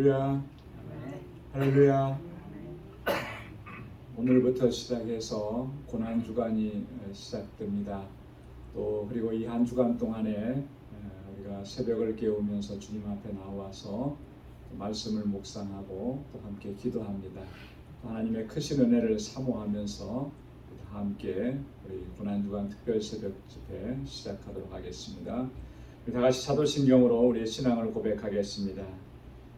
할렐루야. 할렐루야. 오늘부터 시작해서 고난주간이 시작됩니다. 또 그리고 이 한 주간 동안에 우리가 새벽을 깨우면서 주님 앞에 나와서 말씀을 묵상하고 또 함께 기도합니다. 하나님의 크신 은혜를 사모하면서 다 함께 우리 고난주간 특별 새벽 집회 시작하도록 하겠습니다. 우리 다 같이 사도신경으로 우리의 신앙을 고백하겠습니다.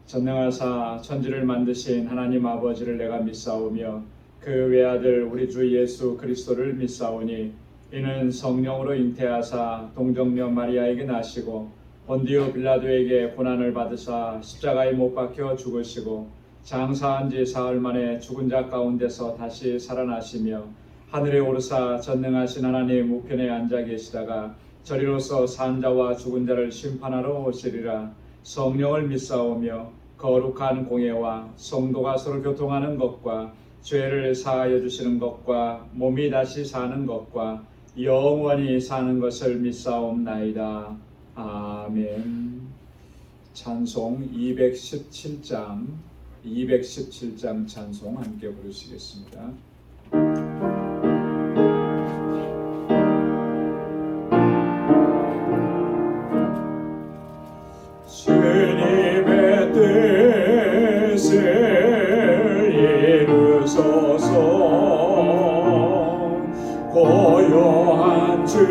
전능하사 천지를 만드신 하나님 아버지를 내가 믿사오며 그 외아들 우리 주 예수 그리스도를 믿사오니 이는 성령으로 잉태하사 동정녀 마리아에게 나시고 본디오 빌라도에게 고난을 받으사 십자가에 못 박혀 죽으시고 장사한 지 사흘 만에 죽은 자 가운데서 다시 살아나시며 하늘에 오르사 전능하신 하나님 우편에 앉아 계시다가 저리로서 산 자와 죽은 자를 심판하러 오시리라. 성령을 믿사오며 거룩한 공예와 성도가 서로 교통하는 것과 죄를 사하여 주시는 것과 몸이 다시 사는 것과 영원히 사는 것을 믿사옵나이다. 아멘. 찬송 217장 찬송 함께 부르시겠습니다. 주님의 뜻을 이루소서. 고요한 중에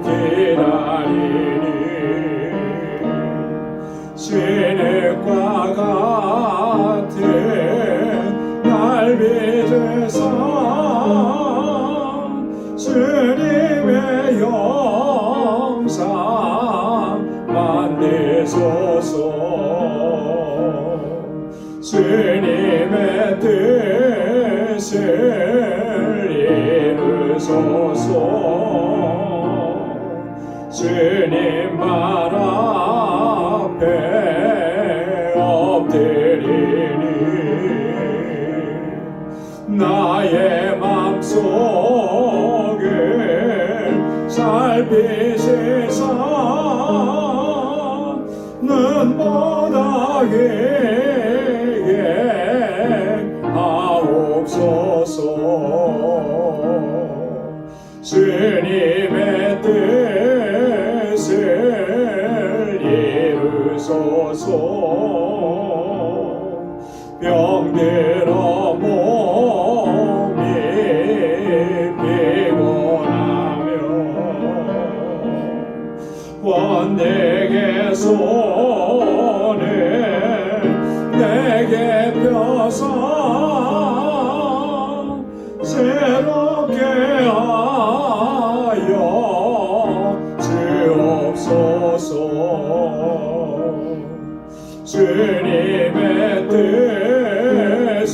기다리니 신흙과 같은 날 빚으사 주님의 영상 만드소서. 주님의 뜻을 이루소서. 주님 발 앞에 엎드리니 나의 맘속을 살피시사 눈보다 길게 하옵소서. 주님의 뜻을 이루소서. 병들어 몸이 피곤하며 번데게 손을 내게 펴서 새롭게 하여 주옵소서. 주님의 뜻을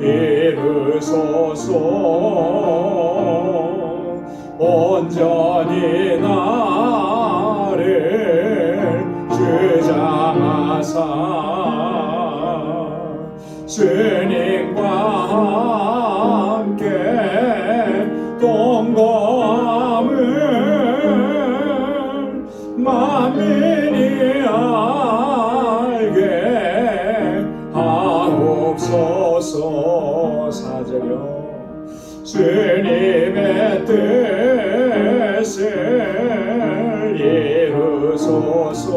이루소서. 온전히 나를 주장하사 주님과 함께 동거함을 만민이 알게 하옵소서. 사절여 주님의 뜻을 이루소서.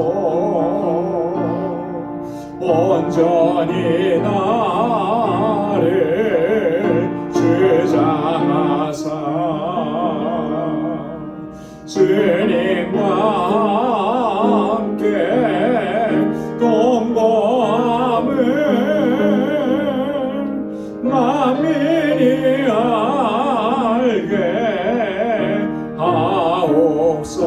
온전히 나를 주장하사 주님과 함께 동거함을 만민이 알게 하옵소서.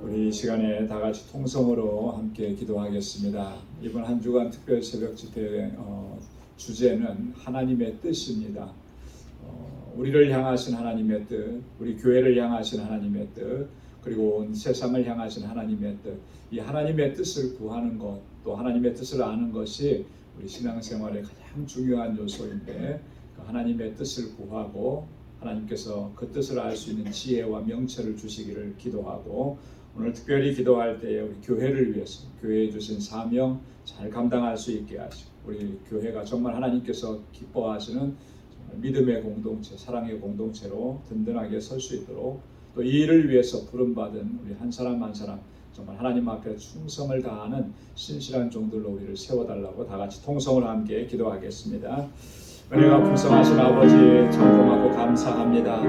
우리 이 시간에 다 같이 통성으로 함께 기도하겠습니다. 이번 한 주간 특별 새벽 집회의 주제는 하나님의 뜻입니다. 우리를 향하신 하나님의 뜻, 우리 교회를 향하신 하나님의 뜻, 그리고 온 세상을 향하신 하나님의 뜻, 이 하나님의 뜻을 구하는 것, 또 하나님의 뜻을 아는 것이 우리 신앙생활의 가장 중요한 요소인데 그 하나님의 뜻을 구하고 하나님께서 그 뜻을 알 수 있는 지혜와 명철을 주시기를 기도하고 오늘 특별히 기도할 때에 우리 교회를 위해서 교회에 주신 사명 잘 감당할 수 있게 하시고 우리 교회가 정말 하나님께서 기뻐하시는 정말 믿음의 공동체, 사랑의 공동체로 든든하게 설 수 있도록 또 이 일을 위해서 부름받은 우리 한 사람 한 사람 정말 하나님 앞에 충성을 다하는 신실한 종들로 우리를 세워달라고 다 같이 통성을 함께 기도하겠습니다. 은혜가 풍성하신 아버지 참 고맙고 감사합니다.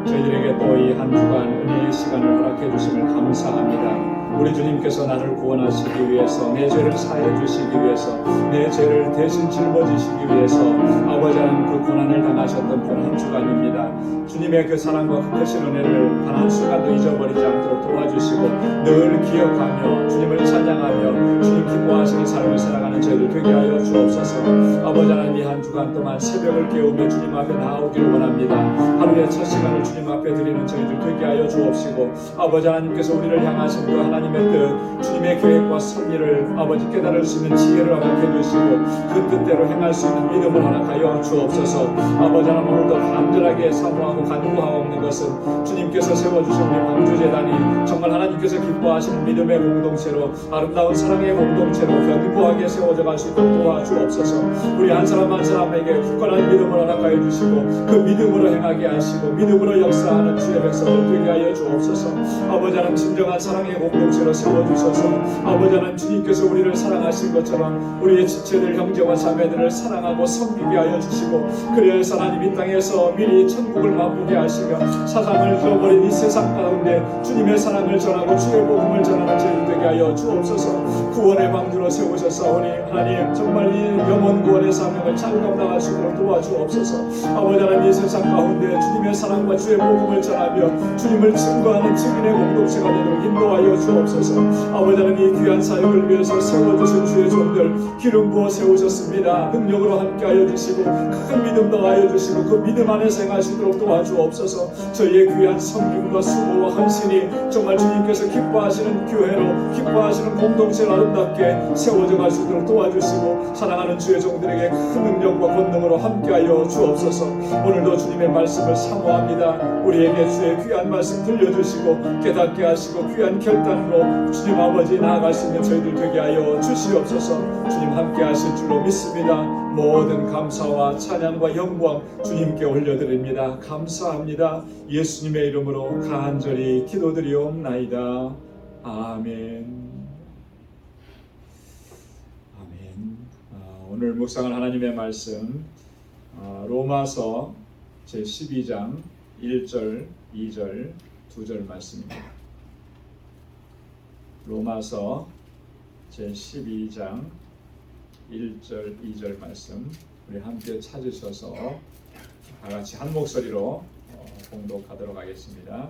저희들에게 또 이 한 주간 은혜의 시간을 허락해 주심을 감사합니다. 우리 주님께서 나를 구원하시기 위해서 내 죄를 사해 주시기 위해서 내 죄를 대신 짊어지시기 위해서 아버지 하나님 그 고난을 당하셨던 그 한 주간입니다. 주님의 그 사랑과 그 크신 은혜를 단 한 순간도 잊어버리지 않도록 도와주시고 늘 기억하며 주님을 찬양하며 주님 기뻐하시는 삶을 살아가는 저희들 되게 하여 주옵소서. 아버지 하나님 이 한 주간 동안 새벽을 깨우며 주님 앞에 나오기를 원합니다. 하루의 첫 시간을 주님 앞에 드리는 저희들 되게 하여 주옵시고 아버지 하나님께서 우리를 향하신 그 하나님의 뜻 주님의 계획과 섭리를 아버지 깨달을 수 있는 지혜를 허락해 주시고 그 뜻대로 행할 수 있는 믿음을 허락하여 주옵소서. 아버지 하나님 오늘도 간절하게 사모하고 간구하옵는 것은 주님께서 세워주신 우리 방주재단이 정말 하나님께서 기뻐하시는 믿음의 공동체로 아름다운 사랑의 공동체로 견고하게 세워져 갈 수 있도록 도와주옵소서. 우리 한 사람 한 사람에게 굳건한 믿음을 허락하여 주시고 그 믿음으로 행하게 하시고 믿음으로 역사하는 주의 백성들 되게 하여 주옵소서. 아버지 하나님 진정한 사랑의 공동체로 세워주셔서 아버지 하나님 주님께서 우리를 사랑하신 것처럼 우리의 지체들 형제와 자매들을 사랑하고 섬기게 하여 주시고 그래서 하나님 이 땅에서 미리 천국을 맛보게 하시며 사상을 잃어버린 이 세상 가운데 주님의 사랑을 전하고 주의 복음을 전하는 저희들 되게 하여 주옵소서. 구원의 방주로 세우셨사오니 하나님 정말 이 영원 구원의 사명을 잘 감당할 수 있도록 도와주옵소서. 아버지 하나님 이 세상 가운데 주님의 사랑과 주의 복음을 전하며 주님을 증거하는 증인의 공동체가 되도록 인도하여 주옵소서. 아버지 하나님 이 귀한 사역을 위해서 세워주신 주의 종들 기름 부어 세우셨습니다. 능력으로 함께하여 주시고 큰 믿음 더하여 주시고 그 믿음 안에서 행하시도록 도와주옵소서. 저희의 귀한 섬김과 수고와 헌신이 정말 주님께서 기뻐하시는 교회로 기뻐하시는 공동체로 아름답게 세워져 갈 수 있도록 도와주시고 사랑하는 주의 종들에게 큰 능력과 권능으로 함께하여 주옵소서. 오늘도 주님의 말씀을 사모합니다. 우리에게 주의 귀한 말씀 들려주시고 깨닫게 하시고 귀한 결단으로 주님 아버지 나아갈 수 있는 저희들 되게 하여 주시옵소서. 주님 함께 하실 줄로 믿습니다. 모든 감사와 찬양과 영광 주님께 올려드립니다. 감사합니다. 예수님의 이름으로 간절히 기도드리옵나이다. 아멘. 아멘. 오늘 묵상할 하나님의 말씀 로마서 제12장 1절, 2절, 2절 말씀입니다. 로마서 제12장 1절, 2절 말씀 우리 함께 찾으셔서 다 같이 한 목소리로 봉독하도록 하겠습니다.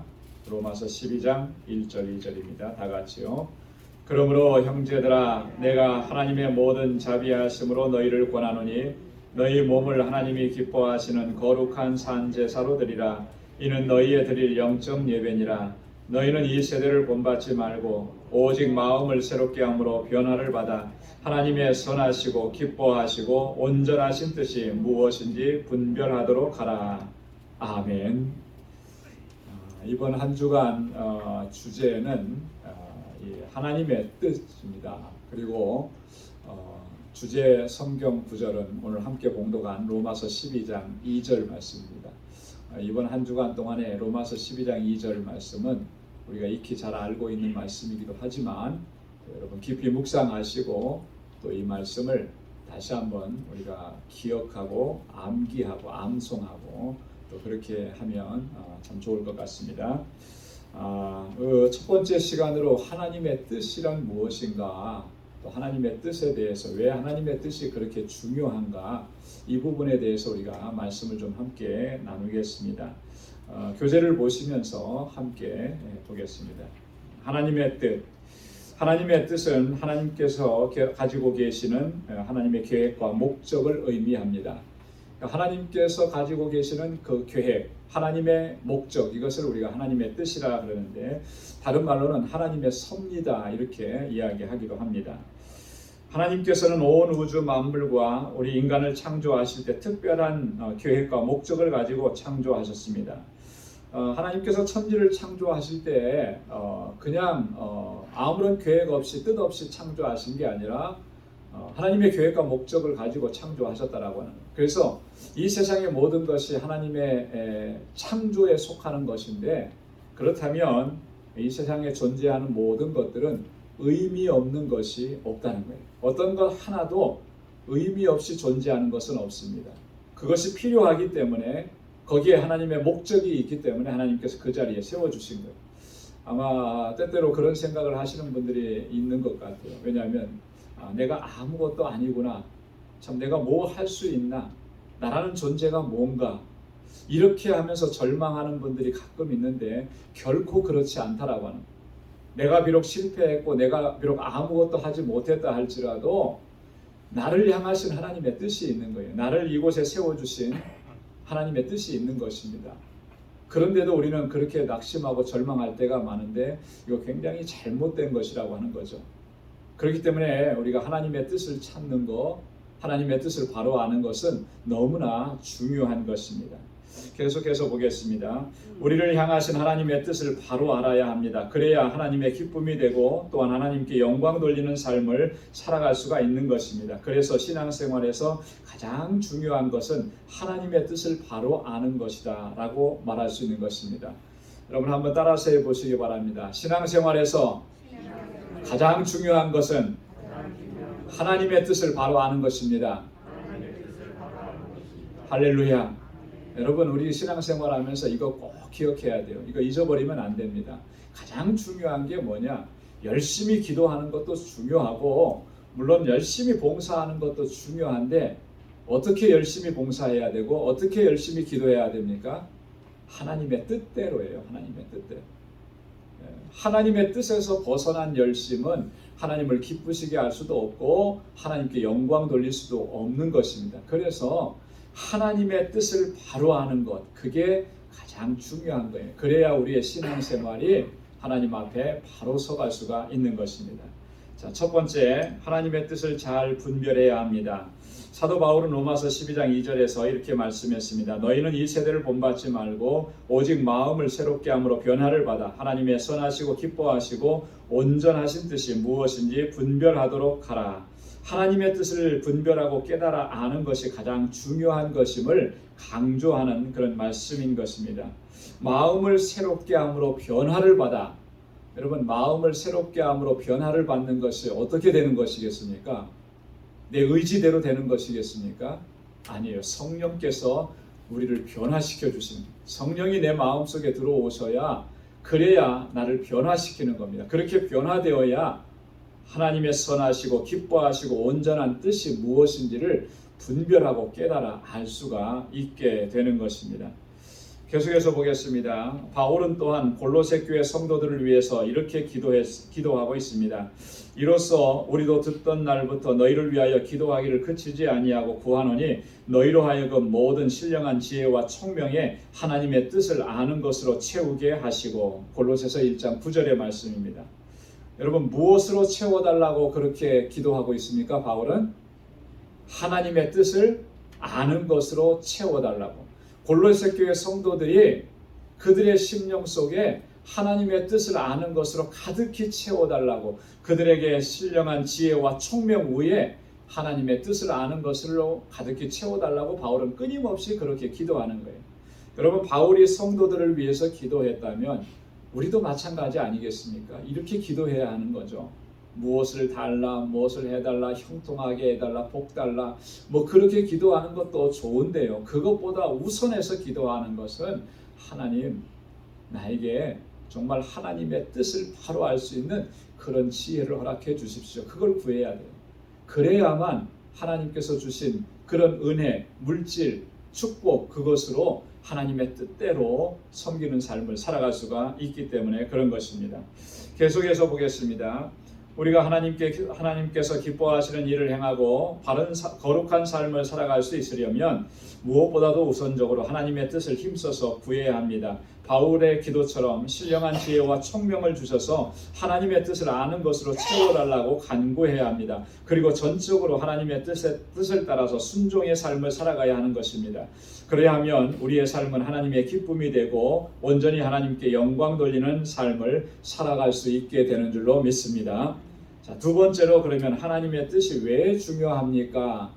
로마서 12장 1절, 2절입니다. 다 같이요. 그러므로 형제들아 내가 하나님의 모든 자비하심으로 너희를 권하노니 너희 몸을 하나님이 기뻐하시는 거룩한 산제사로 드리라. 이는 너희의 드릴 영적 예배니라. 너희는 이 세대를 본받지 말고 오직 마음을 새롭게 함으로 변화를 받아 하나님의 선하시고 기뻐하시고 온전하신 뜻이 무엇인지 분별하도록 하라. 아멘. 이번 한 주간 주제는 하나님의 뜻입니다. 그리고 주제 성경 구절은 오늘 함께 봉독한 로마서 12장 2절 말씀입니다. 이번 한 주간 동안에 로마서 12장 2절 말씀은 우리가 익히 잘 알고 있는 말씀이기도 하지만 여러분 깊이 묵상하시고 또 이 말씀을 다시 한번 우리가 기억하고 암기하고 암송하고 또 그렇게 하면 참 좋을 것 같습니다. 첫 번째 시간으로 하나님의 뜻이란 무엇인가, 또 하나님의 뜻에 대해서 왜 하나님의 뜻이 그렇게 중요한가, 이 부분에 대해서 우리가 말씀을 좀 함께 나누겠습니다. 교재를 보시면서 함께 보겠습니다. 하나님의 뜻. 하나님의 뜻은 하나님께서 가지고 계시는 하나님의 계획과 목적을 의미합니다. 하나님께서 가지고 계시는 그 계획, 하나님의 목적, 이것을 우리가 하나님의 뜻이라 그러는데 다른 말로는 하나님의 섭리다 이렇게 이야기하기도 합니다. 하나님께서는 온 우주 만물과 우리 인간을 창조하실 때 특별한 계획과 목적을 가지고 창조하셨습니다. 하나님께서 천지를 창조하실 때 그냥 아무런 계획 없이 뜻 없이 창조하신 게 아니라 하나님의 계획과 목적을 가지고 창조하셨다라고 하는 거예요. 그래서 이 세상의 모든 것이 하나님의 창조에 속하는 것인데, 그렇다면 이 세상에 존재하는 모든 것들은 의미 없는 것이 없다는 거예요. 어떤 것 하나도 의미 없이 존재하는 것은 없습니다. 그것이 필요하기 때문에, 거기에 하나님의 목적이 있기 때문에 하나님께서 그 자리에 세워주신 거예요. 아마 때때로 그런 생각을 하시는 분들이 있는 것 같아요. 왜냐하면 내가 아무것도 아니구나, 참 내가 뭐 할 수 있나, 나라는 존재가 뭔가, 이렇게 하면서 절망하는 분들이 가끔 있는데 결코 그렇지 않다라고 하는 거예요. 내가 비록 실패했고 내가 비록 아무것도 하지 못했다 할지라도 나를 향하신 하나님의 뜻이 있는 거예요. 나를 이곳에 세워주신 하나님의 뜻이 있는 것입니다. 그런데도 우리는 그렇게 낙심하고 절망할 때가 많은데, 이거 굉장히 잘못된 것이라고 하는 거죠. 그렇기 때문에 우리가 하나님의 뜻을 찾는 것, 하나님의 뜻을 바로 아는 것은 너무나 중요한 것입니다. 계속해서 보겠습니다. 우리를 향하신 하나님의 뜻을 바로 알아야 합니다. 그래야 하나님의 기쁨이 되고 또한 하나님께 영광 돌리는 삶을 살아갈 수가 있는 것입니다. 그래서 신앙생활에서 가장 중요한 것은 하나님의 뜻을 바로 아는 것이다 라고 말할 수 있는 것입니다. 여러분 한번 따라서 해보시기 바랍니다. 신앙생활에서 가장 중요한 것은 하나님의 뜻을 바로 아는 것입니다. 할렐루야. 여러분, 우리 신앙생활 하면서 이거 꼭 기억해야 돼요. 이거 잊어버리면 안 됩니다. 가장 중요한 게 뭐냐? 열심히 기도하는 것도 중요하고, 물론 열심히 봉사하는 것도 중요한데, 어떻게 열심히 봉사해야 되고 어떻게 열심히 기도해야 됩니까? 하나님의 뜻대로예요. 하나님의 뜻대로. 하나님의 뜻에서 벗어난 열심은 하나님을 기쁘시게 할 수도 없고 하나님께 영광 돌릴 수도 없는 것입니다. 그래서 하나님의 뜻을 바로 아는 것, 그게 가장 중요한 거예요. 그래야 우리의 신앙생활이 하나님 앞에 바로 서갈 수가 있는 것입니다. 자, 첫 번째, 하나님의 뜻을 잘 분별해야 합니다. 사도 바울은 로마서 12장 2절에서 이렇게 말씀했습니다. 너희는 이 세대를 본받지 말고 오직 마음을 새롭게 함으로 변화를 받아 하나님의 선하시고 기뻐하시고 온전하신 뜻이 무엇인지 분별하도록 하라. 하나님의 뜻을 분별하고 깨달아 아는 것이 가장 중요한 것임을 강조하는 그런 말씀인 것입니다. 마음을 새롭게 함으로 변화를 받아. 여러분, 마음을 새롭게 함으로 변화를 받는 것이 어떻게 되는 것이겠습니까? 내 의지대로 되는 것이겠습니까? 아니에요. 성령께서 우리를 변화시켜 주신, 성령이 내 마음속에 들어오셔야, 그래야 나를 변화시키는 겁니다. 그렇게 변화되어야 하나님의 선하시고 기뻐하시고 온전한 뜻이 무엇인지를 분별하고 깨달아 알 수가 있게 되는 것입니다. 계속해서 보겠습니다. 바울은 또한 골로새 교회 성도들을 위해서 이렇게 기도하고 있습니다. 이로써 우리도 듣던 날부터 너희를 위하여 기도하기를 그치지 아니하고 구하노니 너희로 하여금 모든 신령한 지혜와 총명에 하나님의 뜻을 아는 것으로 채우게 하시고. 골로새서 1장 9절의 말씀입니다. 여러분, 무엇으로 채워달라고 그렇게 기도하고 있습니까? 바울은 하나님의 뜻을 아는 것으로 채워달라고. 골로새 교회 성도들이 그들의 심령 속에 하나님의 뜻을 아는 것으로 가득히 채워달라고, 그들에게 신령한 지혜와 총명 위에 하나님의 뜻을 아는 것으로 가득히 채워달라고 바울은 끊임없이 그렇게 기도하는 거예요. 여러분, 바울이 성도들을 위해서 기도했다면 우리도 마찬가지 아니겠습니까? 이렇게 기도해야 하는 거죠. 무엇을 달라, 무엇을 해달라, 형통하게 해달라, 복 달라, 뭐 그렇게 기도하는 것도 좋은데요. 그것보다 우선해서 기도하는 것은 하나님, 나에게 정말 하나님의 뜻을 바로 알 수 있는 그런 지혜를 허락해 주십시오. 그걸 구해야 돼요. 그래야만 하나님께서 주신 그런 은혜, 물질, 축복, 그것으로 하나님의 뜻대로 섬기는 삶을 살아갈 수가 있기 때문에 그런 것입니다. 계속해서 보겠습니다. 우리가 하나님께서 기뻐하시는 일을 행하고 바른 거룩한 삶을 살아갈 수 있으려면 무엇보다도 우선적으로 하나님의 뜻을 힘써서 구해야 합니다. 바울의 기도처럼 신령한 지혜와 총명을 주셔서 하나님의 뜻을 아는 것으로 채워달라고 간구해야 합니다. 그리고 전적으로 하나님의 뜻을 따라서 순종의 삶을 살아가야 하는 것입니다. 그래야 하면 우리의 삶은 하나님의 기쁨이 되고 온전히 하나님께 영광 돌리는 삶을 살아갈 수 있게 되는 줄로 믿습니다. 자, 두 번째로 그러면 하나님의 뜻이 왜 중요합니까?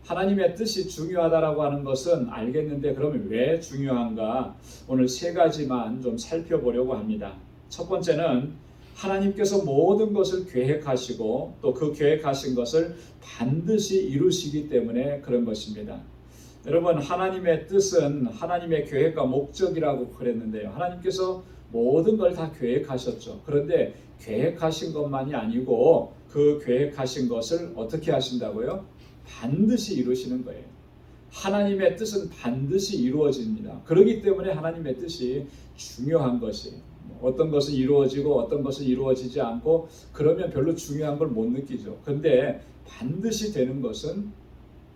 하나님의 뜻이 중요하다라고 하는 것은 알겠는데 그러면 왜 중요한가? 오늘 세 가지만 좀 살펴보려고 합니다. 첫 번째는 하나님께서 모든 것을 계획하시고 또 그 계획하신 것을 반드시 이루시기 때문에 그런 것입니다. 여러분, 하나님의 뜻은 하나님의 계획과 목적이라고 그랬는데요. 하나님께서 모든 걸 다 계획하셨죠. 그런데 계획하신 것만이 아니고 그 계획하신 것을 어떻게 하신다고요? 반드시 이루시는 거예요. 하나님의 뜻은 반드시 이루어집니다. 그렇기 때문에 하나님의 뜻이 중요한 것이에요. 어떤 것은 이루어지고 어떤 것은 이루어지지 않고 그러면 별로 중요한 걸 못 느끼죠. 그런데 반드시 되는 것은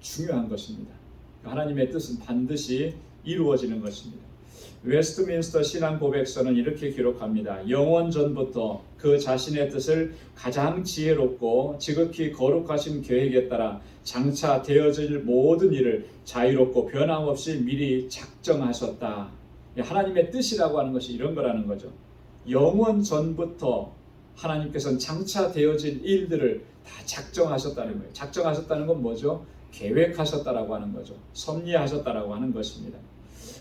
중요한 것입니다. 하나님의 뜻은 반드시 이루어지는 것입니다. 웨스트민스터 신앙 고백서는 이렇게 기록합니다. 영원 전부터 그 자신의 뜻을 가장 지혜롭고 지극히 거룩하신 계획에 따라 장차 되어질 모든 일을 자유롭고 변함없이 미리 작정하셨다. 하나님의 뜻이라고 하는 것이 이런 거라는 거죠. 영원 전부터 하나님께서는 장차 되어질 일들을 다 작정하셨다는 거예요. 작정하셨다는 건 뭐죠? 계획하셨다라고 하는 거죠. 섭리하셨다라고 하는 것입니다.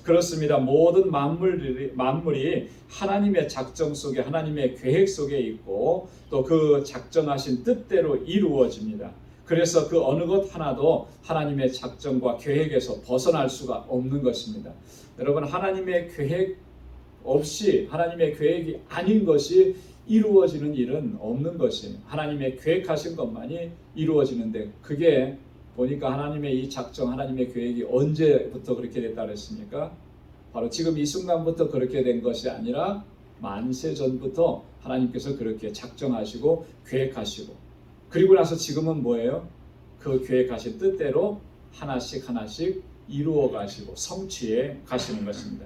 그렇습니다. 모든 만물이 하나님의 작정 속에, 하나님의 계획 속에 있고 또 그 작정하신 뜻대로 이루어집니다. 그래서 그 어느 것 하나도 하나님의 작정과 계획에서 벗어날 수가 없는 것입니다. 여러분, 하나님의 계획 없이, 하나님의 계획이 아닌 것이 이루어지는 일은 없는 것이에요. 하나님의 계획하신 것만이 이루어지는데, 그게 보니까 하나님의 이 작정, 하나님의 계획이 언제부터 그렇게 됐다 그랬습니까? 바로 지금 이 순간부터 그렇게 된 것이 아니라 만세 전부터 하나님께서 그렇게 작정하시고 계획하시고, 그리고 나서 지금은 뭐예요? 그 계획하신 뜻대로 하나씩 하나씩 이루어 가시고 성취해 가시는 것입니다.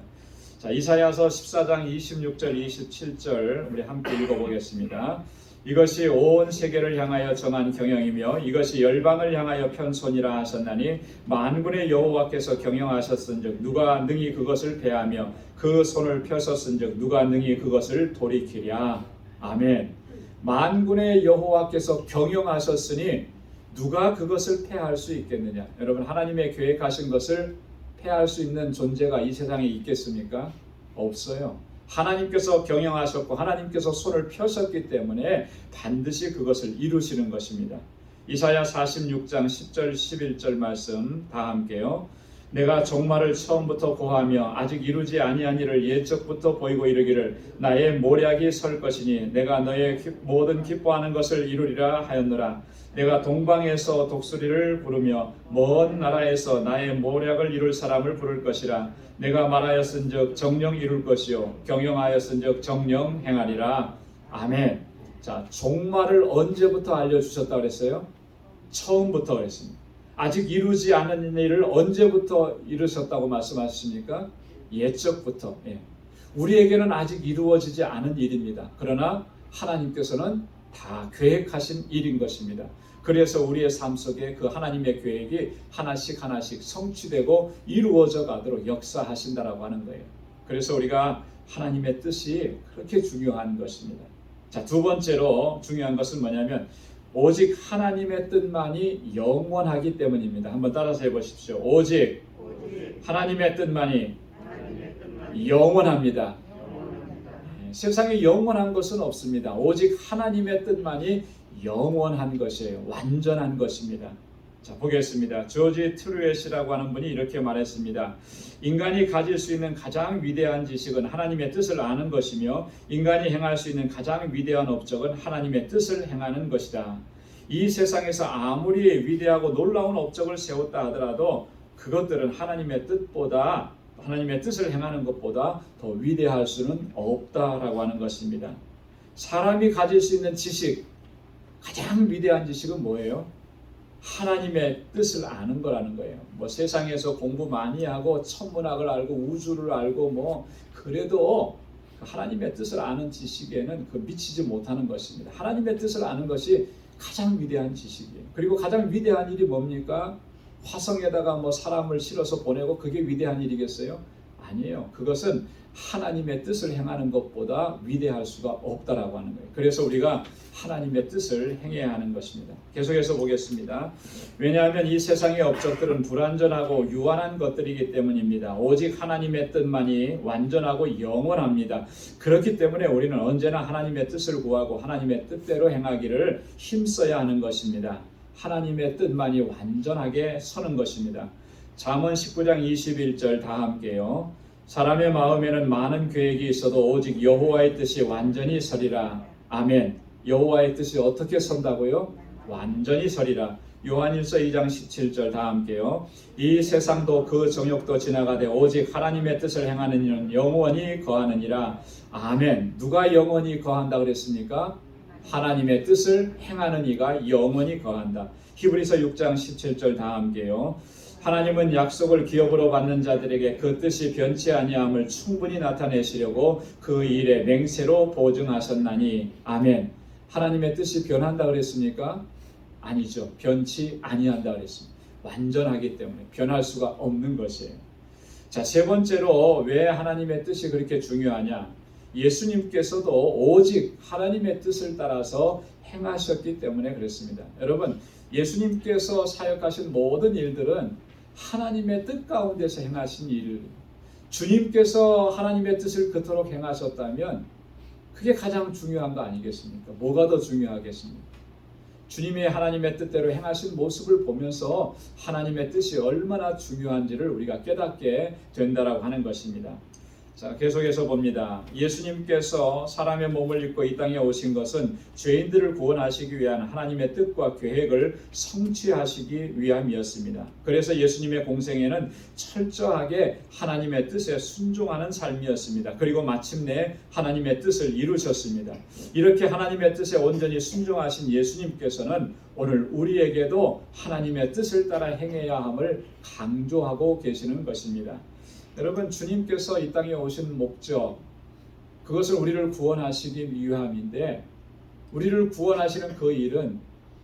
자, 이사야서 14장 26절 27절 우리 함께 읽어보겠습니다. 이것이 온 세계를 향하여 정한 경영이며 이것이 열방을 향하여 편손이라 하셨나니 만군의 여호와께서 경영하셨은즉 누가 능히 그것을 패하며 그 손을 펴셨은즉 누가 능히 그것을 돌이키랴. 아멘. 만군의 여호와께서 경영하셨으니 누가 그것을 패할 수 있겠느냐? 여러분, 하나님의 계획하신 것을 패할 수 있는 존재가 이 세상에 있겠습니까? 없어요. 하나님께서 경영하셨고 하나님께서 손을 펴셨기 때문에 반드시 그것을 이루시는 것입니다. 이사야 46장 10절 11절 말씀 다 함께요. 내가 종말을 처음부터 고하며 아직 이루지 아니한 일을 옛적부터 보이고 이르기를 나의 모략이 설 것이니 내가 너의 모든 기뻐하는 것을 이루리라 하였노라. 내가 동방에서 독수리를 부르며 먼 나라에서 나의 모략을 이룰 사람을 부를 것이라. 내가 말하였은즉 정령 이룰 것이요 경영하였은즉 정령 행하리라. 아멘. 자, 종말을 언제부터 알려주셨다고 그랬어요? 처음부터 그랬습니다. 아직 이루지 않은 일을 언제부터 이루셨다고 말씀하십니까? 옛적부터. 예. 우리에게는 아직 이루어지지 않은 일입니다. 그러나 하나님께서는 다 계획하신 일인 것입니다. 그래서 우리의 삶 속에 그 하나님의 계획이 하나씩 하나씩 성취되고 이루어져 가도록 역사하신다라고 하는 거예요. 그래서 우리가 하나님의 뜻이 그렇게 중요한 것입니다. 자, 두 번째로 중요한 것은 뭐냐면 오직 하나님의 뜻만이 영원하기 때문입니다. 한번 따라서 해보십시오. 오직 하나님의 뜻만이 영원합니다. 세상에 영원한 것은 없습니다. 오직 하나님의 뜻만이 영원한 것이에요. 완전한 것입니다. 자, 보겠습니다. 조지 트루엣이라고 하는 분이 이렇게 말했습니다. 인간이 가질 수 있는 가장 위대한 지식은 하나님의 뜻을 아는 것이며 인간이 행할 수 있는 가장 위대한 업적은 하나님의 뜻을 행하는 것이다. 이 세상에서 아무리 위대하고 놀라운 업적을 세웠다 하더라도 그것들은 하나님의 뜻보다, 하나님의 뜻을 행하는 것보다 더 위대할 수는 없다라고 하는 것입니다. 사람이 가질 수 있는 지식, 가장 위대한 지식은 뭐예요? 하나님의 뜻을 아는 거라는 거예요. 뭐 세상에서 공부 많이 하고 천문학을 알고 우주를 알고 뭐 그래도 하나님의 뜻을 아는 지식에는 미치지 못하는 것입니다. 하나님의 뜻을 아는 것이 가장 위대한 지식이에요. 그리고 가장 위대한 일이 뭡니까? 화성에다가 뭐 사람을 실어서 보내고 그게 위대한 일이겠어요? 아니에요. 그것은 하나님의 뜻을 행하는 것보다 위대할 수가 없다라고 하는 거예요. 그래서 우리가 하나님의 뜻을 행해야 하는 것입니다. 계속해서 보겠습니다. 왜냐하면 이 세상의 업적들은 불완전하고 유한한 것들이기 때문입니다. 오직 하나님의 뜻만이 완전하고 영원합니다. 그렇기 때문에 우리는 언제나 하나님의 뜻을 구하고 하나님의 뜻대로 행하기를 힘써야 하는 것입니다. 하나님의 뜻만이 완전하게 서는 것입니다. 잠언 19장 21절 다 함께요. 사람의 마음에는 많은 계획이 있어도 오직 여호와의 뜻이 완전히 서리라. 아멘. 여호와의 뜻이 어떻게 선다고요? 완전히 서리라. 요한일서 2장 17절 다 함께요. 이 세상도 그 정욕도 지나가되 오직 하나님의 뜻을 행하는 이는 영원히 거하느니라. 아멘. 누가 영원히 거한다 그랬습니까? 하나님의 뜻을 행하는 이가 영원히 거한다. 히브리서 6장 17절 다 함께요. 하나님은 약속을 기업으로 받는 자들에게 그 뜻이 변치 아니함을 충분히 나타내시려고 그 일에 맹세로 보증하셨나니. 아멘. 하나님의 뜻이 변한다 그랬습니까? 아니죠. 변치 아니한다 그랬습니다. 완전하기 때문에 변할 수가 없는 것이에요. 자, 세 번째로 왜 하나님의 뜻이 그렇게 중요하냐? 예수님께서도 오직 하나님의 뜻을 따라서 행하셨기 때문에 그렇습니다. 여러분, 예수님께서 사역하신 모든 일들은 하나님의 뜻 가운데서 행하신 일, 주님께서 하나님의 뜻을 그토록 행하셨다면 그게 가장 중요한 거 아니겠습니까? 뭐가 더 중요하겠습니까? 주님이 하나님의 뜻대로 행하신 모습을 보면서 하나님의 뜻이 얼마나 중요한지를 우리가 깨닫게 된다라고 하는 것입니다. 자, 계속해서 봅니다. 예수님께서 사람의 몸을 입고 이 땅에 오신 것은 죄인들을 구원하시기 위한 하나님의 뜻과 계획을 성취하시기 위함이었습니다. 그래서 예수님의 공생애는 철저하게 하나님의 뜻에 순종하는 삶이었습니다. 그리고 마침내 하나님의 뜻을 이루셨습니다. 이렇게 하나님의 뜻에 온전히 순종하신 예수님께서는 오늘 우리에게도 하나님의 뜻을 따라 행해야 함을 강조하고 계시는 것입니다. 여러분, 주님께서 이 땅에 오신 목적, 그것은 우리를 구원하시기 위함인데, 우리를 구원하시는 그 일은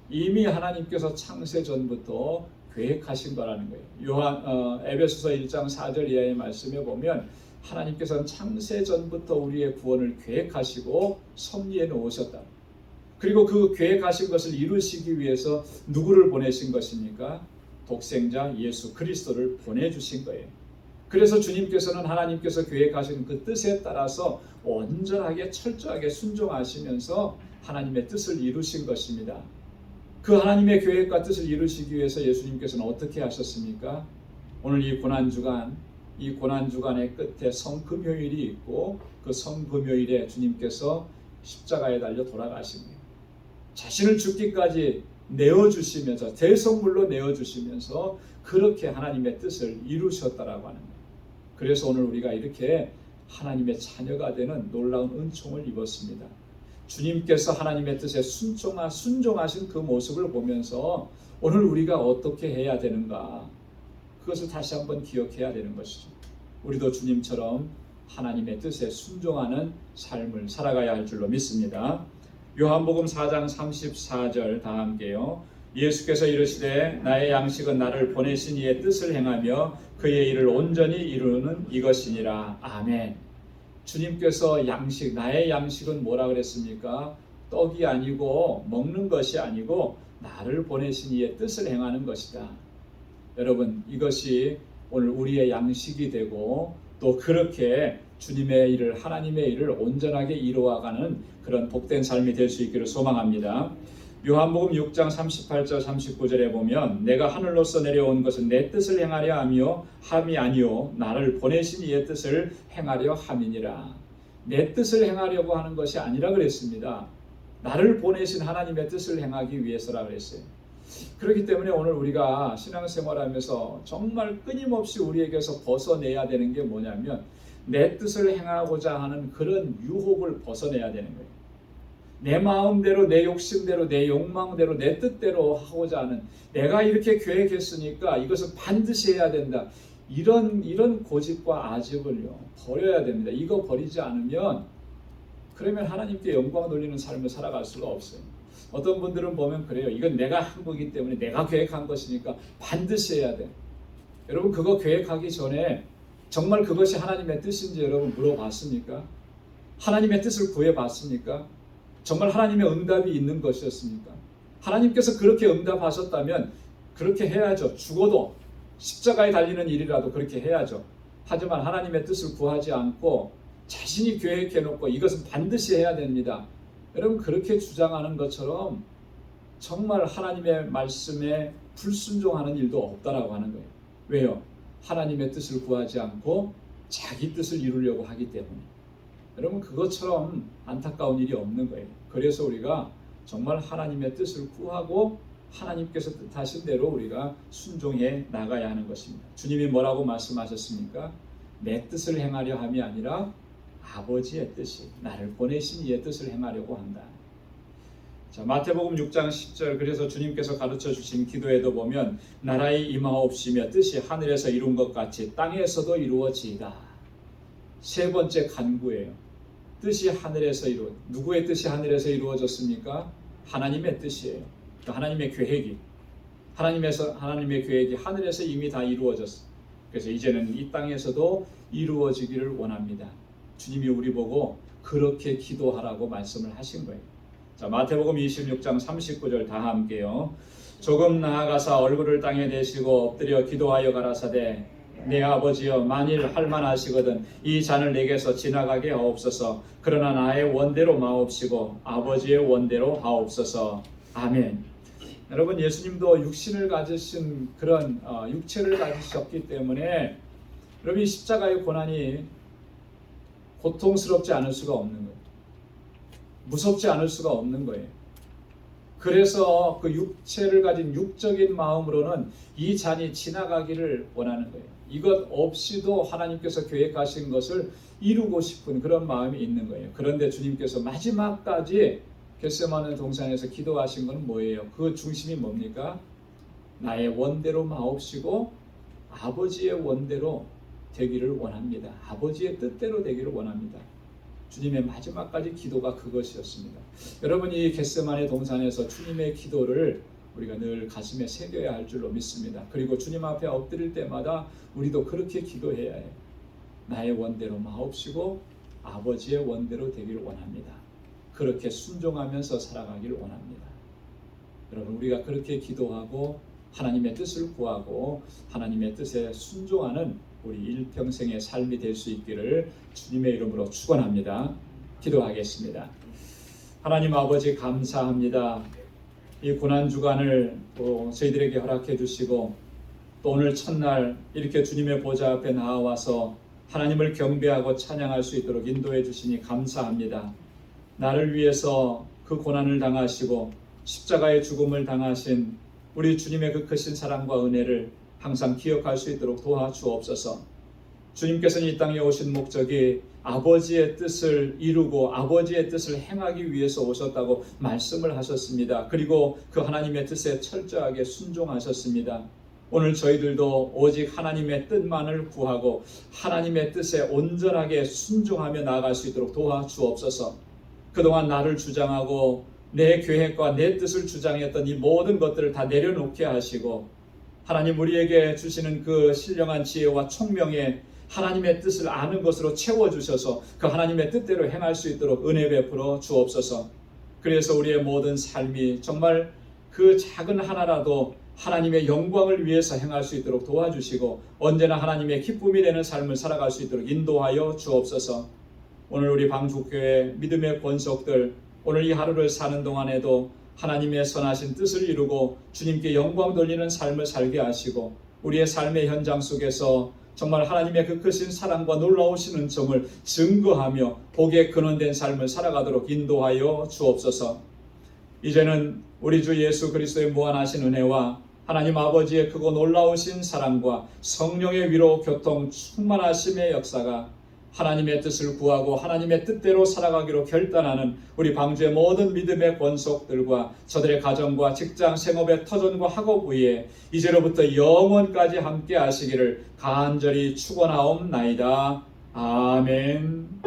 이미 하나님께서 창세 전부터 계획하신 거라는 거예요. 에베소서 1장 4절 이하의 말씀에 보면 하나님께서는 창세 전부터 우리의 구원을 계획하시고 섭리해 놓으셨다. 그리고 그 계획하신 것을 이루시기 위해서 누구를 보내신 것입니까? 독생자 예수 그리스도를 보내주신 거예요. 그래서 주님께서는 하나님께서 계획하신 그 뜻에 따라서 온전하게 철저하게 순종하시면서 하나님의 뜻을 이루신 것입니다. 그 하나님의 계획과 뜻을 이루시기 위해서 예수님께서는 어떻게 하셨습니까? 오늘 이 고난주간의 끝에 성금요일이 있고 그 성금요일에 주님께서 십자가에 달려 돌아가신 거예요. 자신을 죽기까지 내어주시면서 대성물로 내어주시면서 그렇게 하나님의 뜻을 이루셨다라고 하는 거예요. 그래서 오늘 우리가 이렇게 하나님의 자녀가 되는 놀라운 은총을 입었습니다. 주님께서 하나님의 뜻에 순종하신 그 모습을 보면서 오늘 우리가 어떻게 해야 되는가, 그것을 다시 한번 기억해야 되는 것이죠. 우리도 주님처럼 하나님의 뜻에 순종하는 삶을 살아가야 할 줄로 믿습니다. 요한복음 4장 34절 다 함께요. 예수께서 이르시되 나의 양식은 나를 보내신 이의 뜻을 행하며 그의 일을 온전히 이루는 이것이니라. 아멘. 주님께서 나의 양식은 뭐라 그랬습니까? 떡이 아니고 먹는 것이 아니고 나를 보내신 이의 뜻을 행하는 것이다. 여러분, 이것이 오늘 우리의 양식이 되고 또 그렇게 주님의 일을, 하나님의 일을 온전하게 이루어가는 그런 복된 삶이 될 수 있기를 소망합니다. 요한복음 6장 38절 39절에 보면 내가 하늘로서 내려온 것은 내 뜻을 행하려 함이 아니요 나를 보내신 이의 뜻을 행하려 함이니라. 내 뜻을 행하려고 하는 것이 아니라 그랬습니다. 나를 보내신 하나님의 뜻을 행하기 위해서라 그랬어요. 그렇기 때문에 오늘 우리가 신앙생활하면서 정말 끊임없이 우리에게서 벗어내야 되는 게 뭐냐면 내 뜻을 행하고자 하는 그런 유혹을 벗어내야 되는 거예요. 내 마음대로, 내 욕심대로, 내 욕망대로, 내 뜻대로 하고자 하는, 내가 이렇게 계획했으니까 이것은 반드시 해야 된다, 이런 고집과 아집을요 버려야 됩니다. 이거 버리지 않으면 그러면 하나님께 영광 돌리는 삶을 살아갈 수가 없어요. 어떤 분들은 보면 그래요. 이건 내가 한 거기 때문에, 내가 계획한 것이니까 반드시 해야 돼. 여러분, 그거 계획하기 전에 정말 그것이 하나님의 뜻인지 여러분 물어봤습니까? 하나님의 뜻을 구해봤습니까? 정말 하나님의 응답이 있는 것이었습니까? 하나님께서 그렇게 응답하셨다면 그렇게 해야죠. 죽어도 십자가에 달리는 일이라도 그렇게 해야죠. 하지만 하나님의 뜻을 구하지 않고 자신이 계획해놓고 이것은 반드시 해야 됩니다, 여러분, 그렇게 주장하는 것처럼 정말 하나님의 말씀에 불순종하는 일도 없다라고 하는 거예요. 왜요? 하나님의 뜻을 구하지 않고 자기 뜻을 이루려고 하기 때문에. 여러분, 그것처럼 안타까운 일이 없는 거예요. 그래서 우리가 정말 하나님의 뜻을 구하고 하나님께서 뜻하신 대로 우리가 순종해 나가야 하는 것입니다. 주님이 뭐라고 말씀하셨습니까? 내 뜻을 행하려 함이 아니라 아버지의 뜻이, 나를 보내신 이의 뜻을 행하려고 한다. 자, 마태복음 6장 10절, 그래서 주님께서 가르쳐 주신 기도에도 보면 나라의 임하옵시며 뜻이 하늘에서 이룬 것 같이 땅에서도 이루어지이다. 세 번째 간구예요. 뜻이 하늘에서 누구의 뜻이 하늘에서 이루어졌습니까? 하나님의 뜻이에요. 하나님의 계획이, 하나님의 계획이 하늘에서 이미 다 이루어졌어요. 그래서 이제는 이 땅에서도 이루어지기를 원합니다. 주님이 우리 보고 그렇게 기도하라고 말씀을 하신 거예요. 자, 마태복음 26장 39절 다 함께요. 조금 나아가사 얼굴을 땅에 대시고 엎드려 기도하여 가라사대 내 아버지여, 만일 할만하시거든 이 잔을 내게서 지나가게 하옵소서. 그러나 나의 원대로 마옵시고 아버지의 원대로 하옵소서. 아멘. 여러분, 예수님도 육신을 가지신 그런 육체를 가지셨기 때문에 여러분, 이 십자가의 고난이 고통스럽지 않을 수가 없는 거예요. 무섭지 않을 수가 없는 거예요. 그래서 그 육체를 가진 육적인 마음으로는 이 잔이 지나가기를 원하는 거예요. 이것 없이도 하나님께서 계획하신 것을 이루고 싶은 그런 마음이 있는 거예요. 그런데 주님께서 마지막까지 겟세마네 동산에서 기도하신 건 뭐예요? 그 중심이 뭡니까? 나의 원대로 마옵시고 아버지의 원대로 되기를 원합니다. 아버지의 뜻대로 되기를 원합니다. 주님의 마지막까지 기도가 그것이었습니다. 여러분, 이 겟세마네 동산에서 주님의 기도를 우리가 늘 가슴에 새겨야 할 줄로 믿습니다. 그리고 주님 앞에 엎드릴 때마다 우리도 그렇게 기도해야 해요. 나의 원대로 마옵시고 아버지의 원대로 되기를 원합니다. 그렇게 순종하면서 살아가기를 원합니다. 여러분, 우리가 그렇게 기도하고 하나님의 뜻을 구하고 하나님의 뜻에 순종하는 우리 일평생의 삶이 될 수 있기를 주님의 이름으로 축원합니다. 기도하겠습니다. 하나님 아버지, 감사합니다. 이 고난주간을 또 저희들에게 허락해 주시고 또 오늘 첫날 이렇게 주님의 보좌 앞에 나와서 하나님을 경배하고 찬양할 수 있도록 인도해 주시니 감사합니다. 나를 위해서 그 고난을 당하시고 십자가의 죽음을 당하신 우리 주님의 그 크신 사랑과 은혜를 항상 기억할 수 있도록 도와주옵소서. 주님께서는 이 땅에 오신 목적이 아버지의 뜻을 이루고 아버지의 뜻을 행하기 위해서 오셨다고 말씀을 하셨습니다. 그리고 그 하나님의 뜻에 철저하게 순종하셨습니다. 오늘 저희들도 오직 하나님의 뜻만을 구하고 하나님의 뜻에 온전하게 순종하며 나아갈 수 있도록 도와주옵소서. 그동안 나를 주장하고 내 계획과 내 뜻을 주장했던 이 모든 것들을 다 내려놓게 하시고 하나님 우리에게 주시는 그 신령한 지혜와 총명에 하나님의 뜻을 아는 것으로 채워주셔서 그 하나님의 뜻대로 행할 수 있도록 은혜 베풀어 주옵소서. 그래서 우리의 모든 삶이 정말 그 작은 하나라도 하나님의 영광을 위해서 행할 수 있도록 도와주시고 언제나 하나님의 기쁨이 되는 삶을 살아갈 수 있도록 인도하여 주옵소서. 오늘 우리 방주교회 믿음의 권속들 오늘 이 하루를 사는 동안에도 하나님의 선하신 뜻을 이루고 주님께 영광 돌리는 삶을 살게 하시고 우리의 삶의 현장 속에서 정말 하나님의 그 크신 사랑과 놀라우신 은총을 증거하며 복에 근원된 삶을 살아가도록 인도하여 주옵소서. 이제는 우리 주 예수 그리스도의 무한하신 은혜와 하나님 아버지의 크고 놀라우신 사랑과 성령의 위로 교통 충만하심의 역사가 하나님의 뜻을 구하고 하나님의 뜻대로 살아가기로 결단하는 우리 방주의 모든 믿음의 권속들과 저들의 가정과 직장, 생업의 터전과 학업 위에 이제로부터 영원까지 함께 하시기를 간절히 축원하옵나이다. 아멘.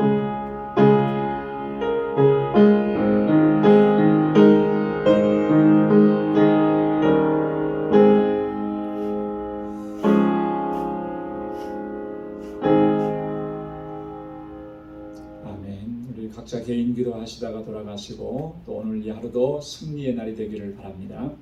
각자 개인 기도하시다가 돌아가시고 또 오늘 이 하루도 승리의 날이 되기를 바랍니다.